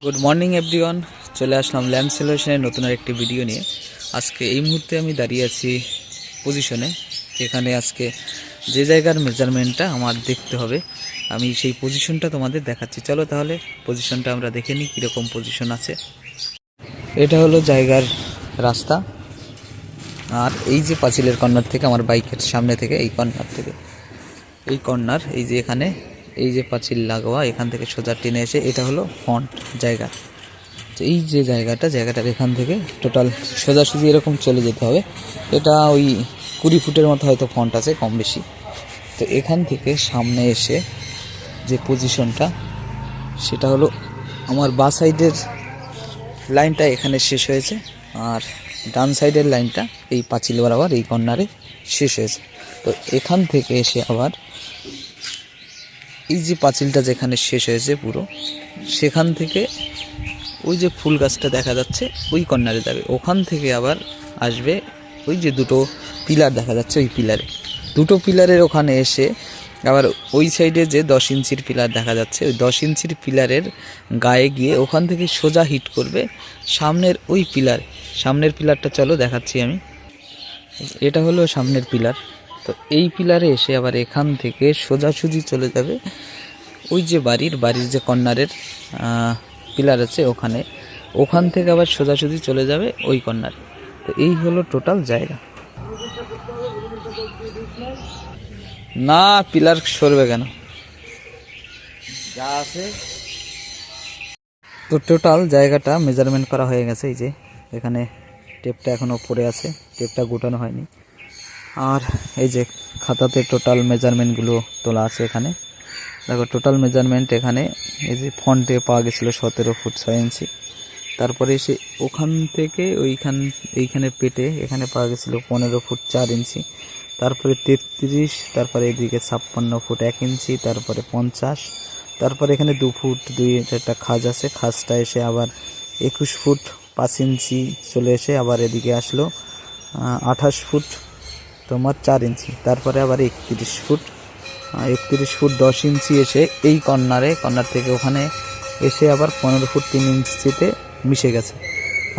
Good morning everyone, চলে আসলাম lamp সলিউশনের নতুন আরেকটি ভিডিও নিয়ে। আজকে এই মুহূর্তে আমি দাঁড়িয়ে আছি পজিশনে, যেখানে আজকে যে জায়গার মেজারমেন্টটা আমার দেখতে হবে, আমি সেই পজিশনটা তোমাদের দেখাচ্ছি। চলো তাহলে পজিশনটা আমরা দেখে নিই কীরকম পজিশন আছে। এটা হলো জায়গার রাস্তা, আর এই যে পাঁচিলের কর্নার থেকে আমার বাইকের সামনে থেকে এই কর্নার থেকে এই কর্নার, এই যে এখানে এই যে পাঁচিল লাগোয়া, এখান থেকে সোজা টেনে এসে এটা হলো ফ্রন্ট জায়গা। এই যে জায়গাটার এখান থেকে টোটাল সোজাসুজি এরকম চলে যেতে হবে। এটা ওই 20 ফুটের মতো হয়তো ফ্রন্ট আছে, কম বেশি। তো এখান থেকে সামনে এসে যে পজিশনটা, সেটা হলো আমার বাঁ সাইডের লাইনটা এখানে শেষ হয়েছে, আর ডান সাইডের লাইনটা এই পাঁচিল বরাবর এই কর্নারে শেষ হয়েছে। তো এখান থেকে এসে আবার এই যে পাঁচিলটা যেখানে শেষ হয়েছে পুরো, সেখান থেকে ওই যে ফুল গাছটা দেখা যাচ্ছে ওই কর্নারে যাবে। ওখান থেকে আবার আসবে ওই যে দুটো পিলার দেখা যাচ্ছে, ওই পিলারে দুটো পিলারের ওখানে এসে আবার ওই সাইডে যে 10 ইঞ্চির পিলার দেখা যাচ্ছে, ওই 10 ইঞ্চির পিলারের গায়ে গিয়ে ওখান থেকে সোজা হিট করবে সামনের ওই পিলার। সামনের পিলারটা চলো দেখাচ্ছি আমি। এটা হলো সামনের পিলার। তো এই পিলারে এসে আবার এখান থেকে সোজাসুজি চলে যাবে ওই যে বাড়ির যে কর্নারের পিলার আছে ওখানে, ওখান থেকে আবার সোজাসুজি চলে যাবে ওই কর্নারে। তো এই হলো টোটাল জায়গা। না, পিলার সরবে কেন, যা আছে। তো টোটাল জায়গাটা মেজারমেন্ট করা হয়ে গেছে। এই যে এখানে টেপটা এখনও পড়ে আছে, টেপটা গোটানো হয়নি। আর এই যে খাতাতে টোটাল মেজারমেন্টগুলো তোলা আছে। এখানে দেখো টোটাল মেজারমেন্ট, এখানে এই যে ফ্রন্টে পাওয়া গেছিলো 17 ফুট 6 ইঞ্চি। তারপরে এসে ওখান থেকে এইখানে পেটে এখানে পাওয়া গেছিলো 15 ফুট 4 ইঞ্চি। তারপরে 33, তারপরে এদিকে 56 ফুট 1 ইঞ্চি, তারপরে 50, তারপরে এখানে 2 ফুট 2 একটা খাজ আছে, খাজটা এসে আবার 21 ফুট 5 ইঞ্চি চলে এসে আবার এদিকে আসলো 28 ফুট তোমার 4 ইঞ্চি। তারপরে আবার 31 ফুট 10 ইঞ্চি এসে এই কর্নার থেকে ওখানে এসে আবার 15 ফুট 3 ইঞ্চিতে মিশে গেছে।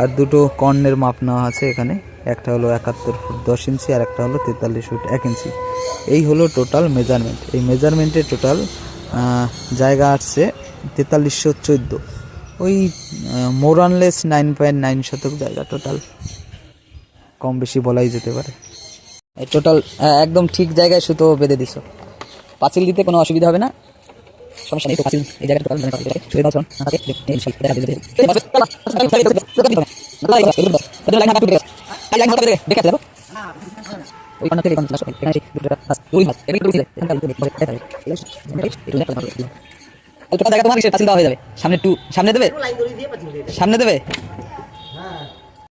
আর দুটো কর্নের মাপ নেওয়া আছে এখানে, একটা হলো 71 ফুট 10 ইঞ্চি আর একটা হলো 43 ফুট 1 ইঞ্চি। এই হলো টোটাল মেজারমেন্ট। এই মেজারমেন্টে টোটাল জায়গা আসছে 4314, ওই মোরানলেস 9.9 শতক জায়গা টোটাল, কম বেশি বলাই যেতে পারে। এই টোটাল একদম ঠিক জায়গায় সুতো বেঁধে দিছো, পাঁচিল দিতে কোনো অসুবিধা হবে না, সমস্যা নেই। তো পাঁচিল এই জায়গাটা টোটাল সামনে দেবে